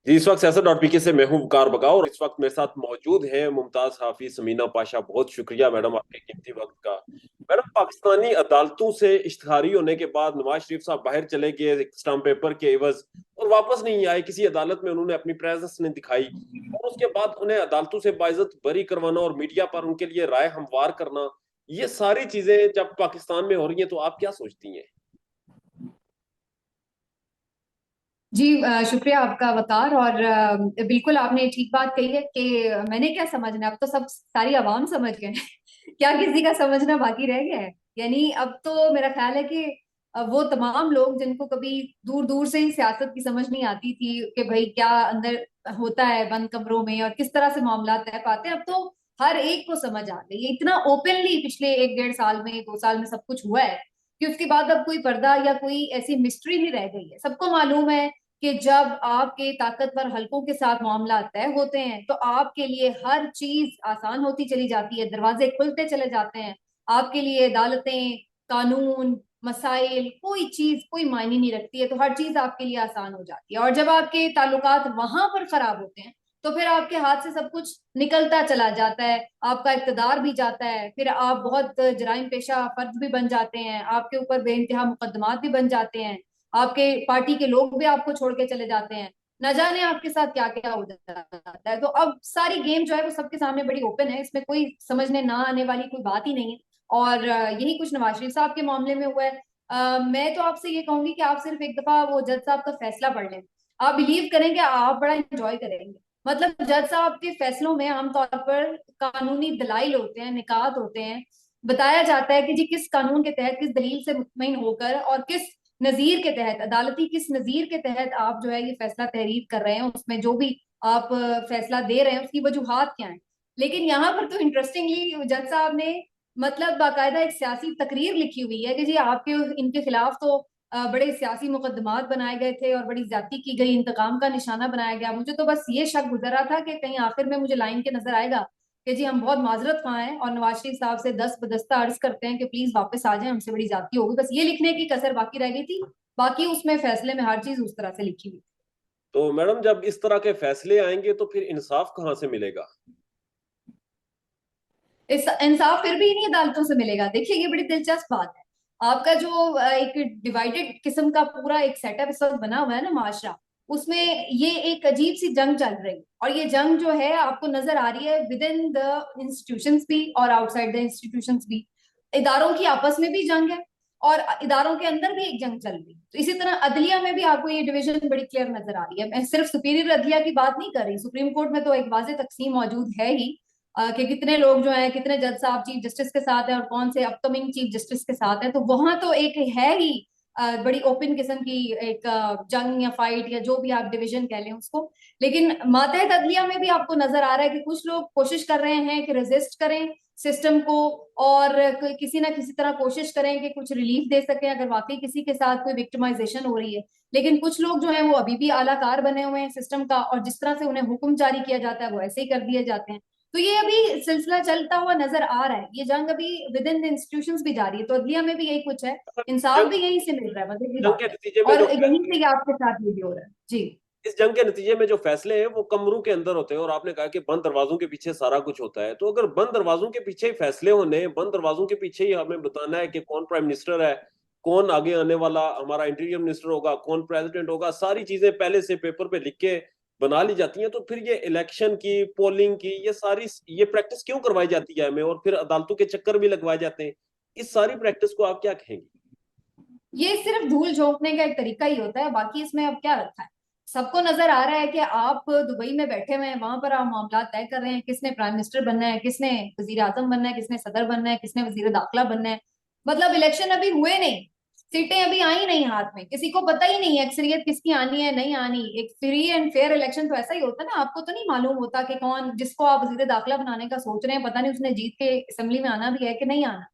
जी, इस वक्त सियासत.pk से मैं हूं वकार बगाओ और इस वक्त मेरे साथ मौजूद हैं मुमताज हाफिज समीना पाशा। बहुत शुक्रिया मैडम आपके कीमती वक्त का। मैडम, पाकिस्तानी अदालतों से इश्तिहारी होने के बाद नवाज शरीफ साहब बाहर चले गए एक स्टाम्प पेपर के एवज और वापस नहीं आए। किसी अदालत में उन्होंने अपनी प्रेजेंस नहीं दिखाई और उसके बाद उन्हें अदालतों से बाइज्जत बरी करवाना और मीडिया पर उनके लिए राय हमवार करना, ये सारी चीजें जब पाकिस्तान में हो रही हैं तो आप क्या सोचती हैं? जी शुक्रिया आपका वकार। और बिल्कुल आपने ठीक बात कही है कि मैंने क्या समझना है, अब तो सब सारी आवाम समझ गए हैं। क्या किसी का समझना बाकी रह गया है? यानी अब तो मेरा ख्याल है कि वो तमाम लोग जिनको कभी दूर दूर से ही सियासत की समझ नहीं आती थी कि भाई क्या अंदर होता है बंद कमरों में और किस तरह से मामला तय पाते हैं, अब तो हर एक को समझ आ गई है। इतना ओपनली पिछले एक डेढ़ साल में, 2 साल में सब कुछ हुआ है कि उसके बाद अब कोई पर्दा या कोई ऐसी मिस्ट्री नहीं रह गई है। सबको मालूम है कि जब आपके ताकतवर हलकों के साथ मामला तय होते हैं तो आपके लिए हर चीज आसान होती चली जाती है, दरवाजे खुलते चले जाते हैं। आपके लिए अदालतें, कानून, मसाइल, कोई चीज कोई मायने नहीं रखती है, तो हर चीज आपके लिए आसान हो जाती है। और जब आपके ताल्लुकात वहां पर खराब होते हैं तो फिर आपके हाथ से सब कुछ निकलता चला जाता है, आपका इक़्तिदार भी जाता है, फिर आप बहुत जराइम पेशा फर्द भी बन जाते हैं, आपके ऊपर बेइंतहा मुकदमात भी बन जाते हैं, आपके पार्टी के लोग भी आपको छोड़ के चले जाते हैं, न जाने आपके साथ क्या क्या हो जाता है। तो अब सारी गेम जो है वो सबके सामने बड़ी ओपन है, इसमें कोई समझने ना आने वाली कोई बात ही नहीं है। और यही कुछ नवाज शरीफ साहब के मामले में हुआ है। मैं तो आपसे ये कहूंगी कि आप सिर्फ एक दफा वो जज साहब का फैसला पढ़ लें। आप बिलीव करेंगे, आप बड़ा एंजॉय करेंगे। मतलब जज साहब के फैसलों में आमतौर पर कानूनी दलाइल होते हैं, निकात होते हैं, बताया जाता है कि जी किस कानून के तहत, किस दलील से मुतमईन होकर और किस नजीर के तहत, अदालती किस नजीर के तहत आप जो है ये फैसला तहरीर कर रहे हैं, उसमें जो भी आप फैसला दे रहे हैं उसकी वजूहात क्या है। लेकिन यहाँ पर तो इंटरेस्टिंगली जज साहब ने मतलब बाकायदा एक सियासी तकरीर लिखी हुई है कि जी आपके इनके खिलाफ तो बड़े सियासी मुकदमात बनाए गए थे और बड़ी ज्यादती की गई, इंतकाम का निशाना बनाया गया। मुझे तो बस ये शक गुजरा था कि कहीं आखिर में मुझे लाइन के नजर आएगा कि जी हम बहुत माजरत खां हैं और नवाज शरीफ साहब से दस बदस्ता अर्ज करते हैं कि प्लीज वापस आ जाएं, हमसे बड़ी ज्यादती होगी। बस ये लिखने की कसर बाकी रह गई थी, बाकी उसमें फैसले में हर चीज उस तरह से लिखी हुई। तो मैडम, जब इस तरह के फैसले आएंगे तो फिर इंसाफ कहाँ से मिलेगा? इस इंसाफ फिर भी इन्हीं अदालतों से मिलेगा। देखिए ये बड़ी दिलचस्प बात है। आपका जो एक डिवाइडेड किस्म का पूरा एक सेटअप इस वक्त बना हुआ है ना माशरा, उसमें ये एक अजीब सी जंग चल रही है। और ये जंग जो है आपको नजर आ रही है विद इन द इंस्टीट्यूशंस भी और आउटसाइड द इंस्टीट्यूशंस भी। इदारों की आपस में भी जंग है और इदारों के अंदर भी एक जंग चल रही है। तो इसी तरह अदलिया में भी आपको ये डिवीजन बड़ी क्लियर नजर आ रही है। मैं सिर्फ सुपीरियर अदलिया की बात नहीं कर रही, सुप्रीम कोर्ट में तो एक वाज़ेह तकसीम मौजूद है ही कि कितने लोग जो हैं, कितने जज साहब चीफ जस्टिस के साथ हैं और कौन से अपकमिंग चीफ जस्टिस के साथ हैं। तो वहां तो एक है ही बड़ी ओपन किस्म की एक जंग या फाइट या जो भी आप डिवीजन कह लें उसको। लेकिन मातहत अदलिया में भी आपको नजर आ रहा है कि कुछ लोग कोशिश कर रहे हैं कि रेजिस्ट करें सिस्टम को और किसी ना किसी तरह कोशिश करें कि कुछ रिलीफ दे सकें अगर वाकई किसी के साथ कोई विक्टिमाइजेशन हो रही है। लेकिन कुछ लोग जो हैं वो अभी भी आलाकार बने हुए हैं सिस्टम का, और जिस तरह से उन्हें हुक्म जारी किया जाता है वो ऐसे ही कर दिए जाते हैं। तो ये अभी सिलसिला चलता हुआ नजर आ रहा है, ये जंग अभी विद इन द इंस्टीट्यूशंस भी जारी है। तो अदलिया में भी यही कुछ है, इंसाफ जंग भी यहीं से मिल रहा है, मतलब ये जंग बात के है। नतीजे में और जो यहीं फैसले से ये आपके साथ ये भी हो रहा है जी। इस जंग के नतीजे में जो फैसले हैं वो कमरों के अंदर होते हैं, और आपने कहा कि बंद दरवाजों के पीछे सारा कुछ होता है। तो अगर बंद दरवाजों के पीछे ही फैसले होने, बंद दरवाजों के पीछे ही हमें बताना है कि कौन प्राइम मिनिस्टर है, कौन आगे आने वाला हमारा इंटीरियर मिनिस्टर होगा, कौन प्रेसिडेंट होगा, सारी चीजें पहले से पेपर पे लिख के बना ली जाती हैं, तो फिर ये इलेक्शन की, पोलिंग की, ये सारी ये प्रैक्टिस क्यों करवाई जाती है हमें, और फिर अदालतों के चक्कर भी लगवाए जाते हैं? इस सारी प्रैक्टिस को आप क्या कहेंगे? ये सिर्फ धूल झोंकने का एक तरीका ही होता है, बाकी इसमें अब क्या रखा है। सबको नजर आ रहा है कि आप दुबई में बैठे हुए हैं, वहां पर आप मामला तय कर रहे हैं किसने प्राइम मिनिस्टर बनना है, किसने वजीर आजम बनना है, किसने सदर बनना है, किसने वजीर दाखिला बनना है। मतलब इलेक्शन अभी हुए नहीं, सीटें अभी आई नहीं हाथ में, किसी को पता ही नहीं है अक्सरियत किसकी आनी है नहीं आनी। एक फ्री एंड फेयर इलेक्शन तो ऐसा ही होता है ना, आपको तो नहीं मालूम होता कि कौन, जिसको आप वजीर दाखिला बनाने का सोच रहे हैं, पता नहीं उसने जीत के असेंबली में आना भी है कि नहीं आना।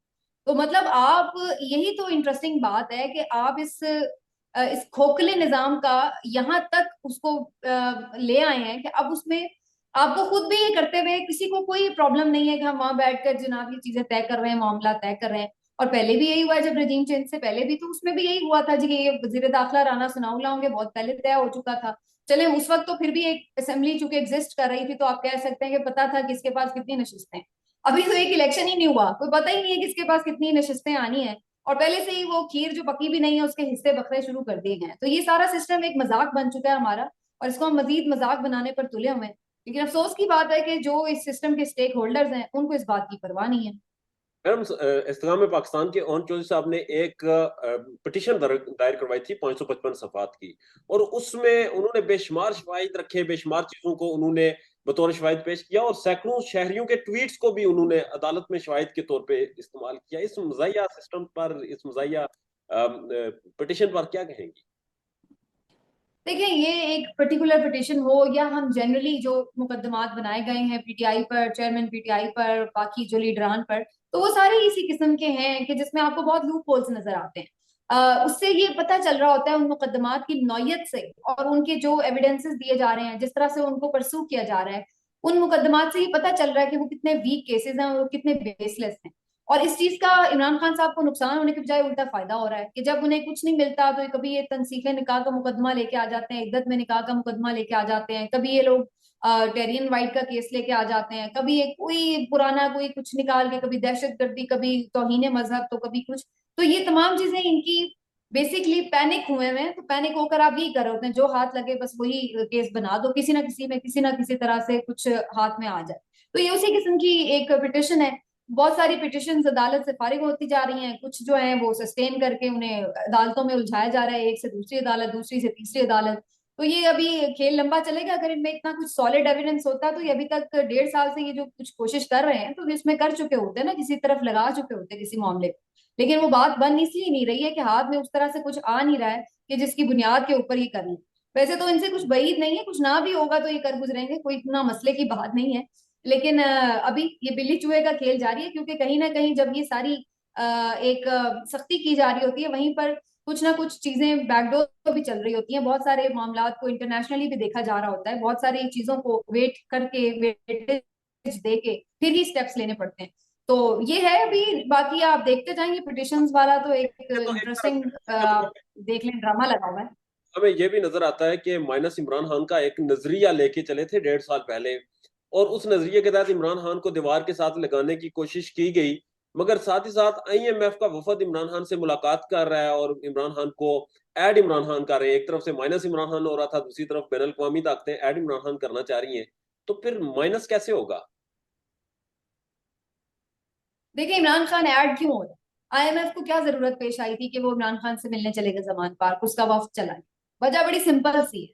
तो मतलब आप, यही तो इंटरेस्टिंग बात है कि आप इस खोखले निजाम का यहाँ तक उसको ले आए हैं कि अब उसमें आपको खुद भी ये करते हुए किसी को कोई प्रॉब्लम नहीं है कि हम वहां बैठकर जनाब ये चीजें तय कर रहे हैं, मामला तय कर रहे हैं। और पहले भी यही हुआ है, जब रजीम चेंज से पहले भी तो उसमें भी यही हुआ था जी कि ये वजीर दाखिला राना सनाउल्लाह होंगे, बहुत पहले तय हो चुका था। चले उस वक्त तो फिर भी एक असेंबली चूंकि एग्जिस्ट कर रही थी, तो आप कह सकते हैं कि पता था किसके पास कितनी नशिस्तें हैं। अभी तो एक इलेक्शन ही नहीं हुआ, कोई पता ही नहीं है किसके पास कितनी नशिस्तें आनी है, और पहले से ही वो खीर जो पकी भी नहीं है उसके हिस्से बखरे शुरू कर दिए गए हैं। तो ये सारा सिस्टम एक मजाक बन चुका है हमारा, और इसको हम मजीद मजाक बनाने पर तुले हुए हैं। लेकिन अफसोस की बात है कि जो इस सिस्टम के स्टेक होल्डर्स हैं उनको इस बात की परवाह नहीं है। मैडम, इस्तेमाल पाकिस्तान के ओन चौधरी साहब ने एक पिटिशन दायर करवाई थी 555 सफात की, और उसमें उन्होंने बेशुमार शवाहिद रखे, बेशुमार चीजों को उन्होंने बतौर शवाहिद पेश किया, और सैकड़ों शहरियों के ट्वीट्स को भी उन्होंने अदालत में शवाहिद के तौर पे इस्तेमाल किया। इस मजाया सिस्टम पर, इस मजाया पिटिशन पर क्या कहेंगी? देखिए, ये एक पर्टिकुलर पिटिशन हो या हम जनरली जो मुकदमात बनाए गए हैं पीटीआई पर, चेयरमैन पीटीआई पर, बाकी जो लीडरान पर, तो वो सारे इसी किस्म के हैं कि जिसमें आपको बहुत लूप होल्स नजर आते हैं। उससे ये पता चल रहा होता है उन मुकदमात की नौयत से, और उनके जो एविडेंसेस दिए जा रहे हैं, जिस तरह से उनको परसू किया जा रहा है, उन मुकदमात से ये पता चल रहा है कि वो कितने वीक केसेस हैं और वो कितने बेसलेस हैं। और इस चीज का इमरान खान साहब को नुकसान होने के बजाय उल्टा फायदा हो रहा है कि जब उन्हें कुछ नहीं मिलता तो कभी ये तनसीखे निकाह का मुकदमा लेके आ जाते हैं, इद्दत में निकाह का मुकदमा लेके आ जाते हैं, कभी ये लोग टेरियन वाइट का केस लेके आ जाते हैं, कभी ये कोई पुराना कोई कुछ निकाल के, कभी दहशतगर्दी, कभी तौहीन मजहब, तो कभी कुछ। तो ये तमाम चीजें इनकी बेसिकली पैनिक हुए हुए हैं। तो पैनिक होकर आप यही कर रहे होते हैं, जो हाथ लगे बस वही केस बना दो, किसी ना किसी में किसी ना किसी तरह से कुछ हाथ में आ जाए। तो ये उसी किस्म की एक पिटिशन है। बहुत सारी पिटिशंस अदालत से फारिग होती जा रही हैं, कुछ जो है वो सस्टेन करके उन्हें अदालतों में उलझाया जा रहा है, एक से दूसरी अदालत, दूसरी से तीसरी अदालत। तो ये अभी खेल लंबा चलेगा। अगर इनमें इतना कुछ सॉलिड एविडेंस होता तो ये अभी तक 1.5 साल से ये जो कुछ कोशिश कर रहे हैं तो ये इसमें कर चुके होते ना, किसी तरफ लगा चुके होते किसी मामले को। लेकिन वो बात बन इसलिए नहीं रही है कि हाथ में उस तरह से कुछ आ नहीं रहा है कि जिसकी बुनियाद के ऊपर ये कर लें। वैसे तो इनसे कुछ बईद नहीं है, कुछ ना भी होगा तो ये कर गुजरेंगे, कोई इतना मसले की बात नहीं है। लेकिन अभी ये बिल्ली चूहे का खेल जारी है, क्योंकि कहीं ना कहीं जब ये सारी एक सख्ती की जा रही होती है, वहीं पर कुछ ना कुछ चीजें बैकडोर भी चल रही होती हैं। बहुत सारे मामलात को इंटरनेशनली भी देखा जा रहा होता है, बहुत सारी चीजों को वेट करके, वेटेज दे के फिर ही स्टेप्स लेने पड़ते हैं। तो ये है अभी। बाकी आप देखते जाएंगे, पिटिशंस वाला तो एक ये तो एक इंटरेस्टिंग तरफ देख लें, ड्रामा लगा हुआ है। हमें यह भी नजर आता है कि माइनस इमरान खान का एक नजरिया लेके चले थे 1.5 साल पहले, और उस नजरिए के तहत इमरान खान को दीवार के साथ लगाने की कोशिश की गई, मगर साथ ही साथ आईएमएफ का वफद इमरान खान से मुलाकात कर रहा है और इमरान खान को एड इमरान खान कर रहे हैं। एक तरफ से माइनस इमरान खान हो रहा था, दूसरी तरफ बैन अवी ताकतें एड इमरान खान करना चाह रही हैं, तो फिर माइनस कैसे होगा? देखिए, इमरान खान ऐड क्यों हो रहा है? आईएमएफ को क्या जरूरत पेश आई थी कि वो इमरान खान से मिलने चले गए जमान पार्क, उसका वफ्द चला गया? वजह बड़ी सिंपल सी है।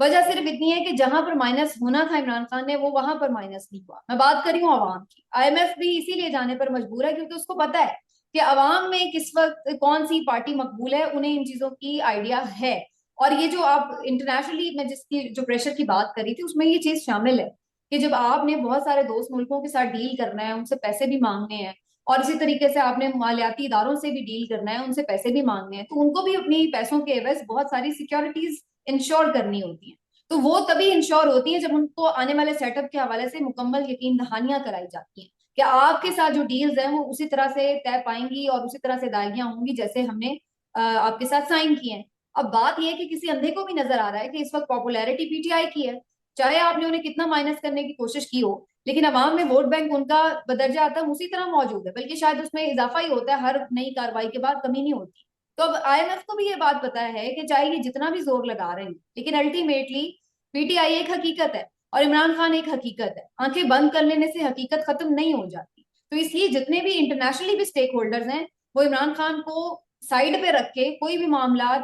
वजह सिर्फ इतनी है कि जहां पर माइनस होना था इमरान खान ने, वो वहां पर माइनस नहीं हुआ। मैं बात कर रही हूँ अवाम की। आईएमएफ भी इसीलिए जाने पर मजबूर है क्योंकि उसको पता है कि अवाम में किस वक्त कौन सी पार्टी मकबूल है, उन्हें इन चीजों की आइडिया है। और ये जो आप इंटरनेशनली में जिसकी जो प्रेशर की बात करी थी, उसमें ये चीज शामिल है कि जब आपने बहुत सारे दोस्त मुल्कों के साथ डील करना है, उनसे पैसे भी मांगने हैं, और इसी तरीके से आपने मालियाती इदारों से भी डील करना है, उनसे पैसे भी मांगने हैं, तो उनको भी अपनी पैसों के एवज बहुत सारी सिक्योरिटीज इंश्योर करनी होती हैं। तो वो तभी इंश्योर होती हैं जब उनको आने वाले सेटअप के हवाले से मुकम्मल यकीन दहानियां कराई जाती हैं कि आपके साथ जो डील्स हैं वो उसी तरह से तय पाएंगी और उसी तरह से अदायगियां होंगी जैसे हमने आपके साथ साइन किए हैं। अब बात यह है कि किसी अंधे को भी नजर आ रहा है कि इस वक्त पॉपुलैरिटी पीटीआई की है, चाहे आपने उन्हें कितना माइनस करने की कोशिश की हो, लेकिन अवाम में वोट बैंक उनका बदरजा आतम उसी तरह मौजूद है, बल्कि शायद उसमें इजाफा ही होता है, हर नई कार्रवाई के बाद कमी नहीं होती। तो अब आईएमएफ को भी ये बात पता है कि चाहे ये जितना भी जोर लगा रहे हैं, लेकिन अल्टीमेटली पीटीआई एक हकीकत है और इमरान खान एक हकीकत है। आंखें बंद कर लेने से हकीकत खत्म नहीं हो जाती। तो इसलिए जितने भी इंटरनेशनली भी स्टेक होल्डर्स हैं, वो इमरान खान को साइड पे रख के कोई भी मामला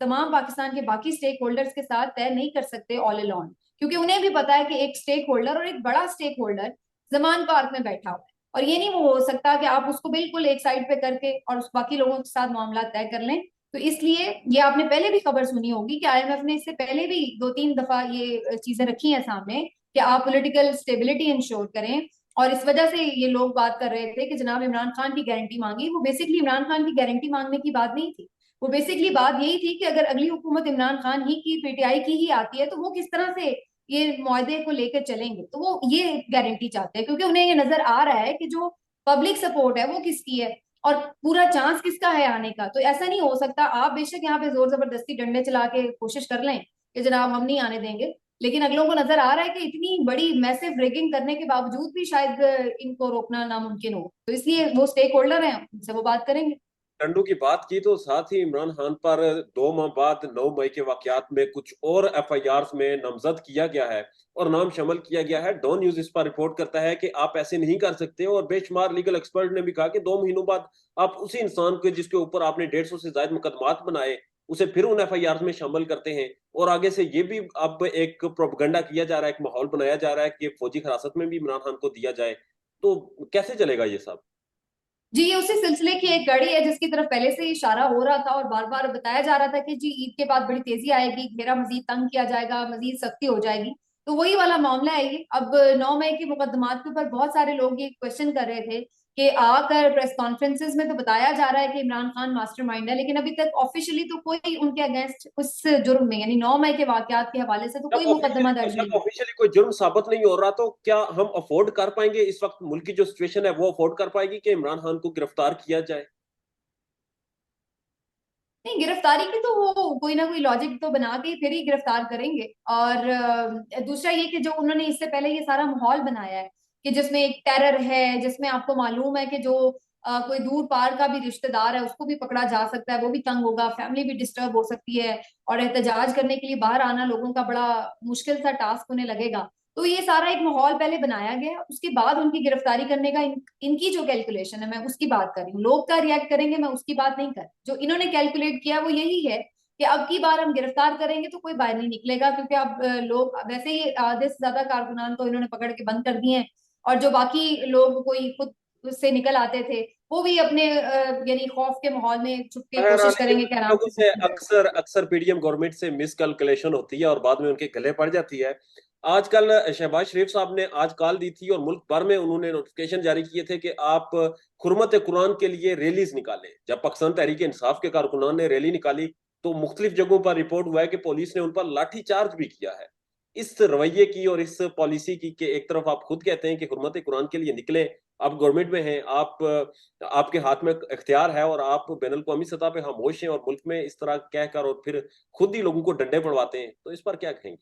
तमाम पाकिस्तान के बाकी स्टेक होल्डर्स के साथ तय नहीं कर सकते ऑल अलोन, क्योंकि उन्हें भी पता है कि एक स्टेक होल्डर और एक बड़ा स्टेक होल्डर जमान पार्क में बैठा हुआ है, और ये नहीं वो हो सकता कि आप उसको बिल्कुल एक साइड पे करके और उस बाकी लोगों के साथ मामला तय कर लें। तो इसलिए ये आपने पहले भी खबर सुनी होगी कि आईएमएफ ने इससे पहले भी 2-3 दफा ये चीजें रखी हैं सामने कि आप पॉलिटिकल स्टेबिलिटी इंश्योर करें। और इस वजह से ये लोग बात कर रहे थे कि जनाब इमरान खान की गारंटी मांगी। वो बेसिकली इमरान खान की गारंटी मांगने की बात नहीं थी, वो बेसिकली बात यही थी कि अगर अगली हुकूमत इमरान खान ही की, पीटीआई की ही आती है, तो वो किस तरह से ये मुआहदे को लेकर चलेंगे। तो वो ये गारंटी चाहते हैं क्योंकि उन्हें ये नजर आ रहा है कि जो पब्लिक सपोर्ट है वो किसकी है और पूरा चांस किसका है आने का। तो ऐसा नहीं हो सकता आप बेशक यहाँ पे जोर जबरदस्ती डंडे चला के कोशिश कर लें, कि जनाब हम नहीं आने देंगे, लेकिन अगलों को नजर आ रहा है कि इतनी बड़ी मैसिव रिगिंग करने के बावजूद भी शायद इनको रोकना नामुमकिन हो, तो इसलिए वो स्टेक होल्डर हैं, उनसे वो बात करेंगे। टंडू की बात की तो साथ ही इमरान खान पर 2 माह बाद 9 मई के वाकयात में कुछ और एफआईआर में नामजद किया गया है और नाम शामिल किया गया है। डॉन न्यूज इस पर रिपोर्ट करता है कि आप ऐसे नहीं कर सकते, और बेशुमार लीगल एक्सपर्ट ने भी कहा कि 2 महीनों बाद आप उसी इंसान को जिसके ऊपर आपने 150 से ज्यादा मुकदमात बनाए उसे फिर उन एफआईआर में शामिल करते हैं। और आगे से ये भी अब एक प्रोपगंडा किया जा रहा है, एक माहौल बनाया जा रहा है कि फौजी हिरासत में भी इमरान खान को दिया जाए। तो कैसे चलेगा ये सब? जी, ये उसी सिलसिले की एक कड़ी है जिसकी तरफ पहले से ही इशारा हो रहा था और बार बार बताया जा रहा था कि जी ईद के बाद बड़ी तेजी आएगी, घेरा मजीद तंग किया जाएगा, मजीद सख्ती हो जाएगी। तो वही वाला मामला है ये। अब 9 मई के मुकदमात के ऊपर बहुत सारे लोग ये क्वेश्चन कर रहे थे कि आकर प्रेस कॉन्फ्रेंसेस में तो बताया जा रहा है कि इमरान खान मास्टरमाइंड है, लेकिन अभी तक ऑफिशियली तो कोई उनके अगेंस्ट उस जुर्म में, यानी 9 मई के वाकयात के हवाले से तो कोई मुकदमा दर्ज नहीं जब है। ऑफिशियली कोई जुर्म साबित नहीं हो रहा, तो क्या हम अफोर्ड कर पाएंगे? इस वक्त मुल्क की जो सिचुएशन है वो अफोर्ड कर पाएगी कि इमरान खान को गिरफ्तार किया जाए? नहीं, गिरफ्तारी की तो वो कोई ना कोई लॉजिक तो बना के फिर ही गिरफ्तार करेंगे। और दूसरा ये कि जो उन्होंने इससे पहले ये सारा माहौल बनाया है कि जिसमें एक टेरर है, जिसमें आपको मालूम है कि जो कोई दूर पार का भी रिश्तेदार है उसको भी पकड़ा जा सकता है, वो भी तंग होगा, फैमिली भी डिस्टर्ब हो सकती है, और एहतजाज करने के लिए बाहर आना लोगों का बड़ा मुश्किल सा टास्क उन्हें लगेगा। तो ये सारा एक माहौल पहले बनाया गया, उसके बाद उनकी गिरफ्तारी करने का इनकी जो कैलकुलेशन है मैं उसकी बात कर रही हूँ। लोग क्या रिएक्ट करेंगे मैं उसकी बात नहीं कर रही। जो इन्होंने कैलकुलेट किया वो यही है कि अब की बार हम गिरफ्तार करेंगे तो कोई बाहर नहीं निकलेगा, क्योंकि अब लोग वैसे ही आधे से ज्यादा कारकुनान तो इन्होंने पकड़ के बंद कर दिए हैं, और जो बाकी लोग कोई खुद से निकल आते थे वो भी अपने यानी खौफ के माहौल में छुप के बहरहाल कोशिश इन करेंगे कि आराम लोगों से से सफर करें। अक्सर अक्सर पीडीएम गवर्नमेंट से मिस कैलकुलेशन होती है और बाद में उनके गले पड़ जाती है। आजकल शहबाज शरीफ साहब ने आज कॉल दी थी और मुल्क भर में उन्होंने नोटिफिकेशन जारी किए थे कि आप खुरमत कुरान के लिए रैलीज निकालें। जब पाकिस्तान तहरीक इंसाफ के कारकुनान ने रैली निकाली तो मुख्तलिफ जगहों पर रिपोर्ट हुआ है कि पुलिस ने उन पर लाठीचार्ज भी किया है। इस रवैये की और इस पॉलिसी की कि एक तरफ आप खुद कहते हैं कि हुर्मत कुरान के लिए निकलें, आप गवर्नमेंट में हैं, आप आपके हाथ में इख्तियार है और आप बैनुल अवी सतह पे खामोश हैं और मुल्क में इस तरह कहकर और फिर खुद ही लोगों को डंडे पड़वाते हैं, तो इस पर क्या कहेंगे?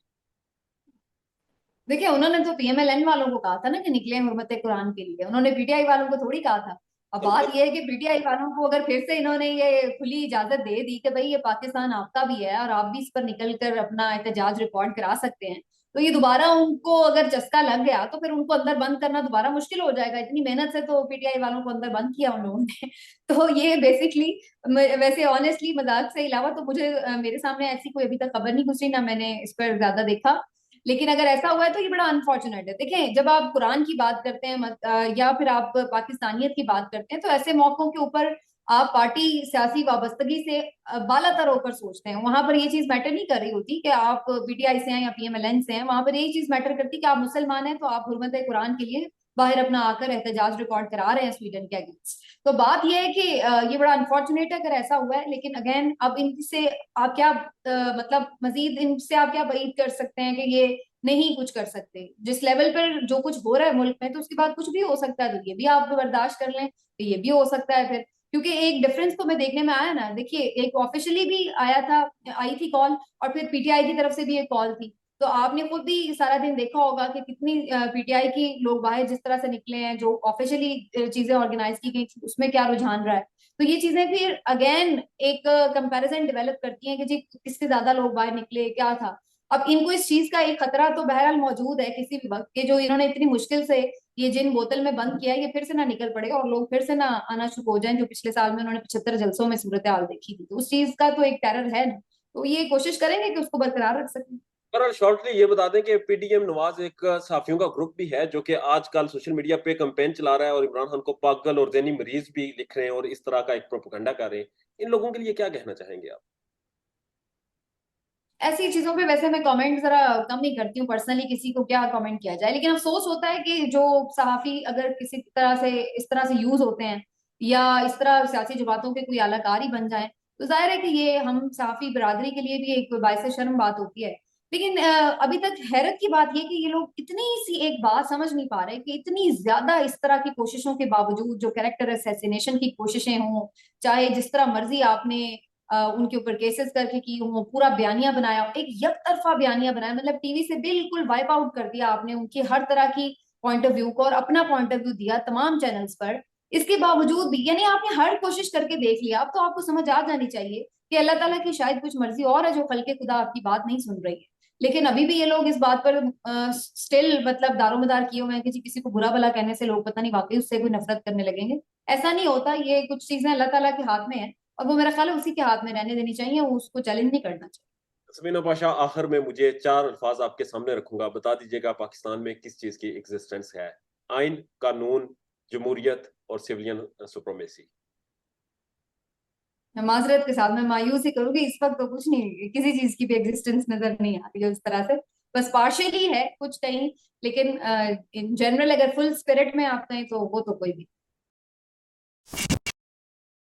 देखिए, उन्होंने तो पीएमएलएन वालों को कहा था ना कि निकले हुर्मत कुरान के लिए, उन्होंने पीटीआई वालों को थोड़ी कहा था। अब तो बात यह है कि पीटीआई वालों को अगर फिर से इन्होंने ये खुली इजाजत दे दी कि भाई ये पाकिस्तान आपका भी है और आप भी इस पर निकल कर अपना एहतजाज रिकॉर्ड करा सकते हैं, तो ये दोबारा उनको अगर चस्का लग गया तो फिर उनको अंदर बंद करना दोबारा मुश्किल हो जाएगा। इतनी मेहनत से तो पीटीआई वालों को अंदर बंद किया उन लोगों ने तो ये बेसिकली, वैसे ऑनेस्टली मजाक से अलावा तो मुझे मेरे सामने ऐसी कोई अभी तक खबर नहीं गुजरी, ना मैंने इस पर ज्यादा देखा। लेकिन अगर ऐसा हुआ है तो ये बड़ा अनफॉर्चुनेट है। देखें, जब आप कुरान की बात करते हैं या फिर आप पाकिस्तानियत की बात करते हैं, तो ऐसे मौकों के ऊपर आप पार्टी सियासी वाबस्तगी से बालातर होकर सोचते हैं। वहां पर ये चीज मैटर नहीं कर रही होती कि आप पीटीआई से हैं या पीएमएलएन से हैं, वहां पर यही चीज मैटर करती है कि आप मुसलमान हैं तो आप हुर्मत कुरान के लिए बाहर अपना आकर एहतजाज रिकॉर्ड करा रहे हैं स्वीडन के अगेंस्ट। तो बात यह है कि ये बड़ा अनफॉर्चुनेट है अगर ऐसा हुआ है, लेकिन अगेन अब इनसे आप क्या मतलब मजीद इनसे आप क्या उम्मीद कर सकते हैं कि ये नहीं कुछ कर सकते। जिस लेवल पर जो कुछ हो रहा है मुल्क में, तो उसके बाद कुछ भी हो सकता है, तो ये भी आप बर्दाश्त कर लें तो ये भी हो सकता है फिर। क्योंकि एक डिफरेंस तो मैं देखने में आया ना, देखिए एक ऑफिशियली भी आया था, आई थी कॉल, और फिर पीटीआई की तरफ से भी एक कॉल थी। तो आपने खुद भी सारा दिन देखा होगा कि कितनी पीटीआई की लोग बाहर जिस तरह से निकले हैं, जो ऑफिशियली चीजें ऑर्गेनाइज की गई थी उसमें क्या रुझान रहा है। तो ये चीजें फिर अगेन एक कंपैरिजन डेवलप करती हैं कि जी किससे ज्यादा लोग बाहर निकले, क्या था। अब इनको इस चीज का एक खतरा तो बहरहाल मौजूद है किसी भी वक्त के, जो इन्होंने इतनी मुश्किल से ये जिन बोतल में बंद किया है, ये फिर से ना निकल पड़े और लोग फिर से ना आना शुरू हो जाएं, जो पिछले साल में उन्होंने 75 जलसों में सूरत हाल देखी थी। तो उस चीज का तो एक टेरर है ना, तो ये कोशिश करेंगे कि उसको बरकरार रख सकें। पर शॉर्टली ये बता दें कि पीडीएम नवाज एक सहाफियों का ग्रुप भी है जो कि आजकल सोशल मीडिया पे कैंपेन चला रहा है और इमरान खान को पागल और ज़हनी मरीज भी लिख रहे हैं और इस तरह का एक प्रोपेगेंडा कर रहे हैं। इन लोगों के लिए क्या कहना चाहेंगे आप? ऐसी चीजों पे वैसे मैं कमेंट जरा कम ही करती हूँ पर्सनली, किसी को क्या कमेंट किया जाए, लेकिन अफसोस होता है कि जो सहाफी अगर किसी तरह से इस तरह से यूज होते हैं या इस तरह सियासी जमातों के कोई आलाकारी बन जाए, तो जाहिर है कि ये हम सहाफी बिरादरी के लिए भी एक बायस शर्म बात होती है। लेकिन अभी तक हैरत की बात यह कि ये लोग इतनी सी एक बात समझ नहीं पा रहे कि इतनी ज्यादा इस तरह की कोशिशों के बावजूद जो कैरेक्टर असैसिनेशन की कोशिशें हों, चाहे जिस तरह मर्जी आपने उनके ऊपर केसेस करके की, वो पूरा बयानिया बनाया, एक यकतरफा बयानिया बनाया, मतलब टीवी से बिल्कुल वाइप आउट कर दिया आपने उनकी हर तरह की पॉइंट ऑफ व्यू को, और अपना पॉइंट ऑफ व्यू दिया तमाम चैनल्स पर। इसके बावजूद भी यानी आपने हर कोशिश करके देख लिया, अब तो आपको समझ आ जानी चाहिए कि अल्लाह ताला की शायद कुछ मर्जी और है जो खल्के खुदा आपकी बात नहीं सुन रही है। लेकिन अभी भी ये लोग इस बात पर स्टिल मतलब दारोमदार किए हुए हैं कि जी किसी को बुरा भला कहने से लोग पता नहीं वाकई उससे कोई नफरत करने लगेंगे। ऐसा नहीं होता, ये कुछ चीजें अल्लाह ताला के हाथ में है, और वो मेरा ख्याल है उसी के हाथ में रहने देनी चाहिए, वो उसको चैलेंज नहीं करना चाहिए। तस्मीना पाशा, आखिर में मुझे 4 अल्फाज आपके सामने रखूंगा, बता दीजिएगा पाकिस्तान में किस चीज की एग्जिस्टेंस है? आइन, कानून, जमहूरियत और सिविलियन सुप्रीमेसी। मैं माजरत के साथ मैं मायूस ही करूंगी, इस वक्त तो कुछ नहीं, किसी चीज की भी एग्जिस्टेंस नजर नहीं आ रही है उस तरह से। बस पार्शियली है कुछ कहीं, लेकिन इन जनरल अगर फुल स्पिरिट में आप कहें तो वो तो कोई भी